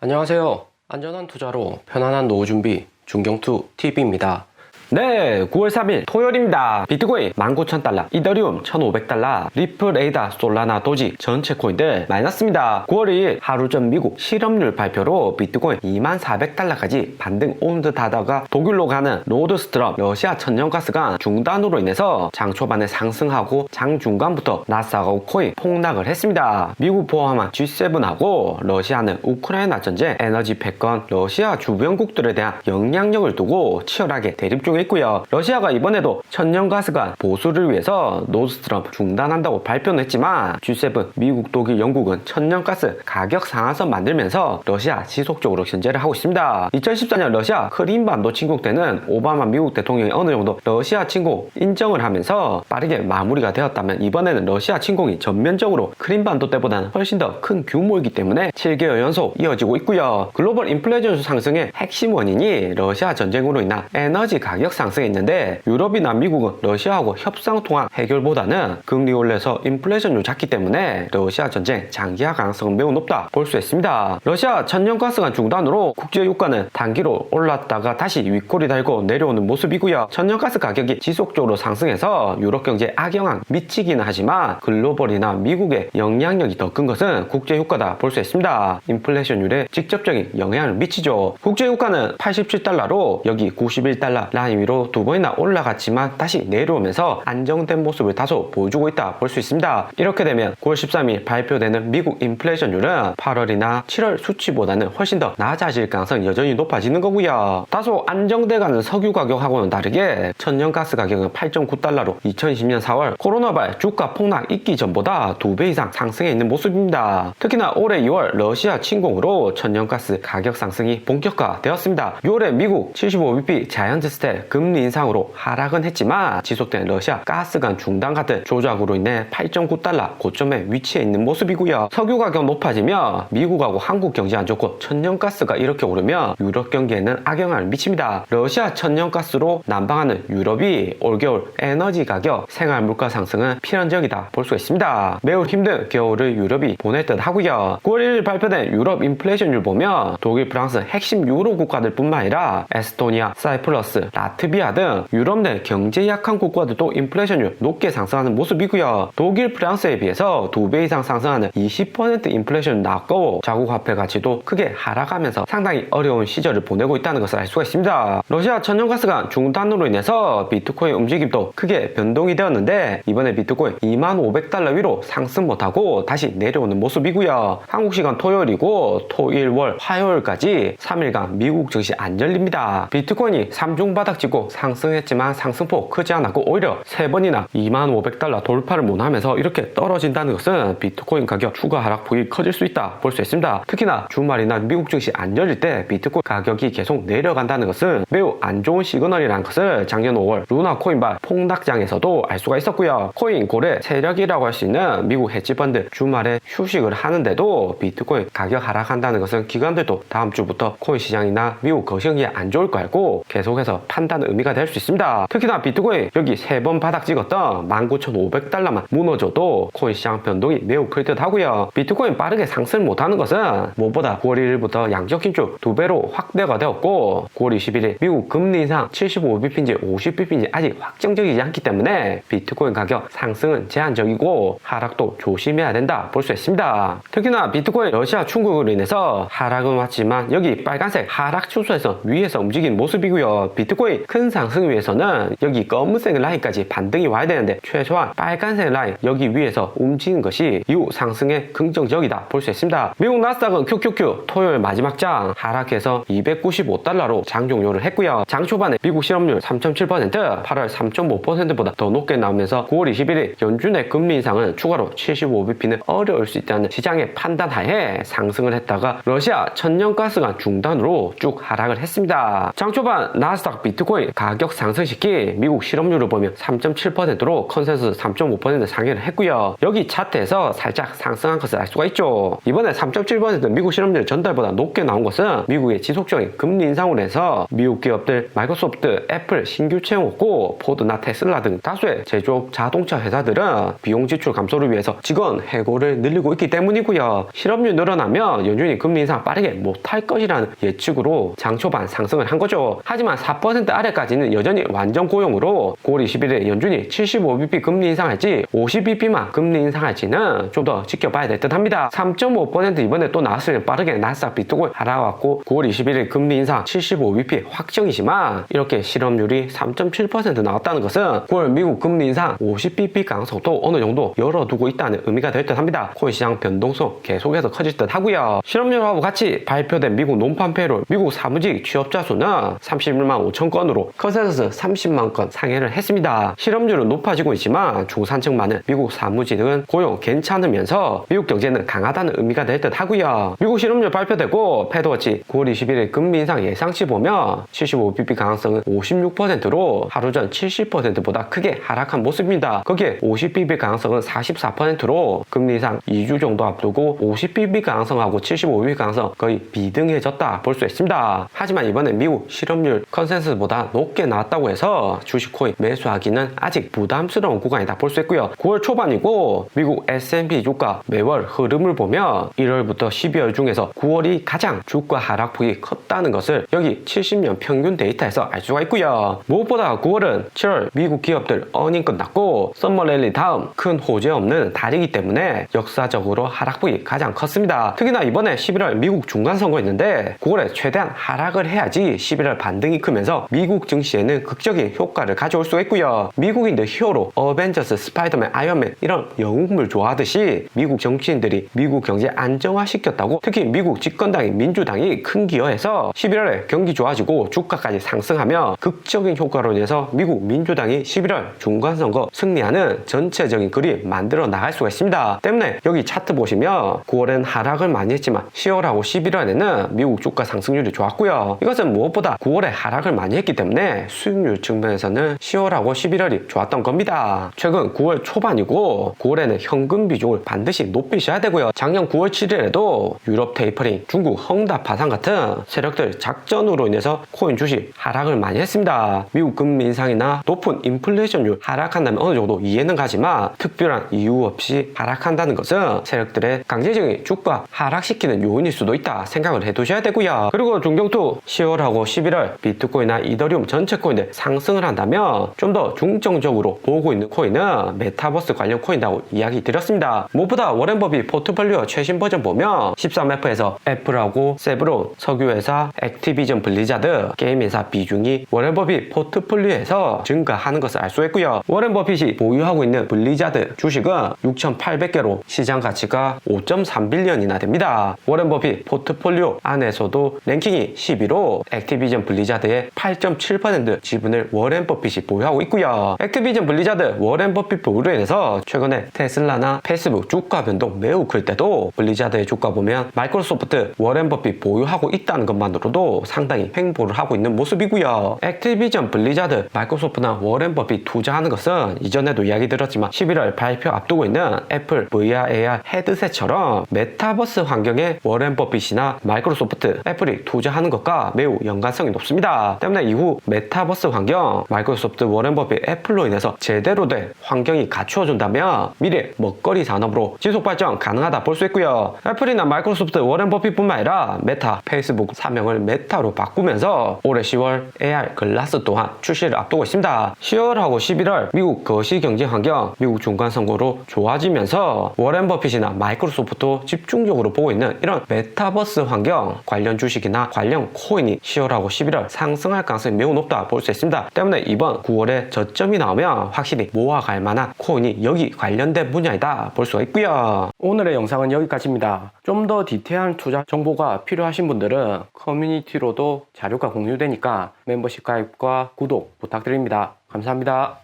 안녕하세요. 안전한 투자로 편안한 노후 준비 중경투 TV입니다. 네, 9월 3일 토요일입니다. 비트코인 19,000달러, 이더리움 1,500달러, 리플, 에이다, 솔라나, 도지 전체 코인들 마이너스입니다. 9월 2일 하루 전 미국 실업률 발표로 비트코인 24,400달러까지 반등 온 듯 하다가 독일로 가는 노드스트럼 러시아 천연가스관 중단으로 인해서 장 초반에 상승하고 장 중간부터 나스닥하고 코인 폭락을 했습니다. 미국 포함한 G7하고 러시아는 우크라이나 전쟁, 에너지 패권, 러시아 주변국들에 대한 영향력을 두고 치열하게 대립 중에 있고요. 러시아가 이번에도 천연가스관 보수를 위해서 노드스트럼 중단한다고 발표는 했지만 G7, 미국, 독일, 영국은 천연가스 가격 상한선 만들면서 러시아 지속적으로 견제를 하고 있습니다. 2014년 러시아 크림반도 침공 때는 오바마 미국 대통령이 어느 정도 러시아 침공 인정을 하면서 빠르게 마무리가 되었다면 이번에는 러시아 침공이 전면적으로 크림반도 때보다는 훨씬 더 큰 규모이기 때문에 7개월 연속 이어지고 있고요. 글로벌 인플레이션 상승의 핵심 원인이 러시아 전쟁으로 인한 에너지 가격 상승했는데 유럽이나 미국은 러시아하고 협상 통한 해결보다는 금리 올려서 인플레이션율 잡기 때문에 러시아 전쟁 장기화 가능성은 매우 높다 볼 수 있습니다. 러시아 천연가스관 중단으로 국제유가는 단기로 올랐다가 다시 윗골이 달고 내려오는 모습이고요. 천연가스 가격이 지속적으로 상승해서 유럽 경제에 악영향 미치기는 하지만 글로벌이나 미국의 영향력이 더 큰 것은 국제유가다 볼 수 있습니다. 인플레이션율에 직접적인 영향을 미치죠. 국제유가는 87달러로 여기 91달러 라인 위로 두 번이나 올라갔지만 다시 내려오면서 안정된 모습을 다소 보여주고 있다 볼 수 있습니다. 이렇게 되면 9월 13일 발표되는 미국 인플레이션율은 8월이나 7월 수치보다는 훨씬 더 낮아질 가능성이 여전히 높아지는 거고요. 다소 안정돼가는 석유 가격하고는 다르게 천연가스 가격은 8.9달러로 2020년 4월 코로나발 주가 폭락 있기 전보다 2배 이상 상승해 있는 모습입니다. 특히나 올해 2월 러시아 침공으로 천연가스 가격 상승이 본격화되었습니다. 6월에 미국 75bp 자이언트 스텝 금리 인상으로 하락은 했지만 지속된 러시아 가스관 중단 같은 조작으로 인해 8.9달러 고점에 위치해 있는 모습이고요. 석유 가격 높아지며 미국하고 한국 경제 안 좋고 천연가스가 이렇게 오르면 유럽 경기에는 악영향을 미칩니다. 러시아 천연가스로 난방하는 유럽이 올겨울 에너지 가격, 생활 물가 상승은 필연적이다 볼 수 있습니다. 매우 힘든 겨울을 유럽이 보낼 듯 하고요. 9월 1일 발표된 유럽 인플레이션율 보면 독일, 프랑스 핵심 유로 국가들 뿐만 아니라 에스토니아, 사이프러스, 라트비아 등 유럽 내 경제 약한 국가들도 인플레이션율 높게 상승하는 모습이고요. 독일, 프랑스에 비해서 2배 이상 상승하는 20% 인플레이션 나왔고 자국 화폐 가치도 크게 하락하면서 상당히 어려운 시절을 보내고 있다는 것을 알 수가 있습니다. 러시아 천연가스관 중단으로 인해서 비트코인 움직임도 크게 변동이 되었는데 이번에 비트코인 25,500달러 위로 상승 못하고 다시 내려오는 모습이고요. 한국 시간 토요일이고 토일, 월, 화요일까지 3일간 미국 증시 안 열립니다. 비트코인이 3중 바닥 찍고 상승했지만 상승폭 크지 않았고 오히려 3번이나 25,500달러 돌파를 못하면서 이렇게 떨어진다는 것은 비트코인 가격 추가 하락폭이 커질 수 있다 볼 수 있습니다. 특히나 주말이나 미국 증시 안 열릴 때 비트코인 가격이 계속 내려간다는 것은 매우 안 좋은 시그널이라는 것을 작년 5월 루나 코인발 폭락장에서도 알 수가 있었고요. 코인 고래 세력이라고 할 수 있는 미국 헤지펀드 주말에 휴식을 하는데도 비트코인 가격 하락한다는 것은 기관들도 다음 주부터 코인 시장이나 미국 거시경기에 안 좋을 거 알고 계속해서 판단 의미가 될 수 있습니다. 특히나 비트코인 여기 3번 바닥 찍었던 19,500달러만 무너져도 코인 시장 변동이 매우 클 듯 하고요. 비트코인 빠르게 상승 못하는 것은 무엇보다 9월 1일부터 양적 긴축 2배로 확대가 되었고 9월 21일 미국 금리 인상 75bp인지 50bp인지 아직 확정적이지 않기 때문에 비트코인 가격 상승은 제한적이고 하락도 조심해야 된다 볼 수 있습니다. 특히나 비트코인 러시아 충격으로 인해서 하락은 왔지만 여기 빨간색 하락 추세에서 위에서 움직이는 모습이고요. 비트코인 큰 상승 위해서는 여기 검은색 라인까지 반등이 와야 되는데 최소한 빨간색 라인 여기 위에서 움직이는 것이 이후 상승에 긍정적이다 볼 수 있습니다. 미국 나스닥은 QQQ 토요일 마지막 장 하락해서 295달러로 장 종료를 했고요. 장 초반에 미국 실업률 3.7%, 8월 3.5%보다 더 높게 나오면서 9월 21일 연준의 금리 인상은 추가로 75bp는 어려울 수 있다는 시장의 판단 하에 상승을 했다가 러시아 천연가스관 중단으로 쭉 하락을 했습니다. 장 초반 나스닥 비트코인 비트코인 가격 상승시키 미국 실업률을 보면 3.7%로 컨센서스 3.5% 상회를 했고요. 여기 차트에서 살짝 상승한 것을 알 수가 있죠. 이번에 3.7% 미국 실업률 전달보다 높게 나온 것은 미국의 지속적인 금리 인상으로 해서 미국 기업들 마이크로소프트, 애플 신규 채용 없고 포드나 테슬라 등 다수의 제조업 자동차 회사들은 비용 지출 감소를 위해서 직원 해고를 늘리고 있기 때문이고요. 실업률 늘어나면 연준이 금리 인상 빠르게 못할 것이라는 예측으로 장 초반 상승을 한 거죠. 하지만 4% 아래까지는 여전히 완전 고용으로 9월 20일에 연준이 75bp 금리 인상할지 50bp만 금리 인상할지는 좀 더 지켜봐야 될 듯 합니다. 3.5% 이번에 또 나왔으면 빠르게 나스닥 비트코인 하락왔고 9월 21일 금리 인상 75bp 확정이지만 이렇게 실업률이 3.7% 나왔다는 것은 9월 미국 금리 인상 50bp 가능성도 어느 정도 열어두고 있다는 의미가 될 듯 합니다. 코인 시장 변동성 계속해서 커질 듯 하고요. 실업률하고 같이 발표된 미국 논판 페이롤 미국 사무직 취업자 수는 31만 5천 건으로 컨센서스 30만 건 상회를 했습니다. 실업률은 높아지고 있지만 중산층만은 미국 사무직은 고용 괜찮으면서 미국 경제는 강하다는 의미가 될 듯 하고요. 미국 실업률 발표되고 패드워치 9월 21일 금리 인상 예상치 보면 75bp 가능성은 56%로 하루 전 70%보다 크게 하락한 모습입니다. 거기에 50bp 가능성은 44%로 금리 인상 2주 정도 앞두고 50bp 가능성하고 75bp 가능성 거의 비등해졌다 볼 수 있습니다. 하지만 이번에 미국 실업률 컨센서스보다 높게 나왔다고 해서 주식 코인 매수하기는 아직 부담스러운 구간이다 볼 수 있고요. 9월 초반이고 미국 S&P 주가 매월 흐름을 보면 1월부터 12월 중에서 9월이 가장 주가 하락폭이 컸다는 것을 여기 70년 평균 데이터에서 알 수가 있고요. 무엇보다 9월은 7월 미국 기업들 어닝 끝났고 썸머 랠리 다음 큰 호재 없는 달이기 때문에 역사적으로 하락폭이 가장 컸습니다. 특히나 이번에 11월 미국 중간선거 있는데 9월에 최대한 하락을 해야지 11월 반등이 크면서 미국 증시에는 극적인 효과를 가져올 수가 있고요. 미국인들 히어로 어벤져스, 스파이더맨, 아이언맨 이런 영웅물 좋아하듯이 미국 정치인들이 미국 경제 안정화시켰다고 특히 미국 집권당인 민주당이 큰 기여해서 11월에 경기 좋아지고 주가까지 상승하며 극적인 효과로 인해서 미국 민주당이 11월 중간선거 승리하는 전체적인 그림 만들어 나갈 수가 있습니다. 때문에 여기 차트 보시면 9월엔 하락을 많이 했지만 10월하고 11월에는 미국 주가 상승률이 좋았고요. 이것은 무엇보다 9월에 하락을 많이 했기 때문에 수익률 측면에서는 10월하고 11월이 좋았던 겁니다. 최근 9월 초반이고 9월에는 현금 비중을 반드시 높이셔야 되고요. 작년 9월 7일에도 유럽 테이퍼링, 중국 헝다 파산 같은 세력들 작전으로 인해서 코인 주식 하락을 많이 했습니다. 미국 금리 인상이나 높은 인플레이션율 하락한다면 어느 정도 이해는 가지만 특별한 이유 없이 하락한다는 것은 세력들의 강제적인 주가 하락시키는 요인일 수도 있다 생각을 해두셔야 되고요. 그리고 중경투 10월하고 11월 비트코인이나 이더리움 전체 코인들 상승을 한다면 좀 더 중점적으로 보고 있는 코인은 메타버스 관련 코인이라고 이야기 드렸습니다. 무엇보다 워렌 버핏 포트폴리오 최신 버전 보면 13F에서 애플하고 세브론, 석유회사, 액티비전 블리자드, 게임회사 비중이 워렌 버핏 포트폴리오에서 증가하는 것을 알 수 있고요. 워렌 버핏이 보유하고 있는 블리자드 주식은 6,800개로 시장 가치가 5.3빌리언이나 됩니다. 워렌 버핏 포트폴리오 안에서도 랭킹이 10위로 액티비전 블리자드의 8.7% 지분을 워렌 버핏이 보유하고 있고요. 액티비전 블리자드 워렌 버핏 보유로 인해서 최근에 테슬라나 페이스북 주가 변동 매우 클 때도 블리자드의 주가 보면 마이크로소프트 워렌 버핏 보유하고 있다는 것만으로도 상당히 횡보를 하고 있는 모습이고요. 액티비전 블리자드 마이크로소프트나 워렌 버핏 투자하는 것은 이전에도 이야기 드렸지만 11월 발표 앞두고 있는 애플 VR AR 헤드셋처럼 메타버스 환경에 워렌 버핏이나 마이크로소프트, 애플이 투자하는 것과 매우 연관성이 높습니다. 때문에 이후 메타버스 환경, 마이크로소프트, 워렌 버핏, 애플로 인해서 제대로 된 환경이 갖추어준다면 미래 먹거리 산업으로 지속 발전 가능하다 볼 수 있고요. 애플이나 마이크로소프트, 워렌 버핏뿐만 아니라 메타, 페이스북 사명을 메타로 바꾸면서 올해 10월 AR 글라스 또한 출시를 앞두고 있습니다. 10월하고 11월 미국 거시 경제 환경, 미국 중간 선거로 좋아지면서 워렌 버핏이나 마이크로소프트 집중적으로 보고 있는 이런 메타버스 환경 관련 주식이나 관련 코인이 10월하고 11월 상승할 가능성이 매우 높다 볼 수 있습니다. 때문에 이번 9월에 저점이 나오면 확실히 모아갈 만한 코인이 여기 관련된 분야이다 볼 수가 있고요. 오늘의 영상은 여기까지입니다. 좀 더 디테일한 투자 정보가 필요하신 분들은 커뮤니티로도 자료가 공유되니까 멤버십 가입과 구독 부탁드립니다. 감사합니다.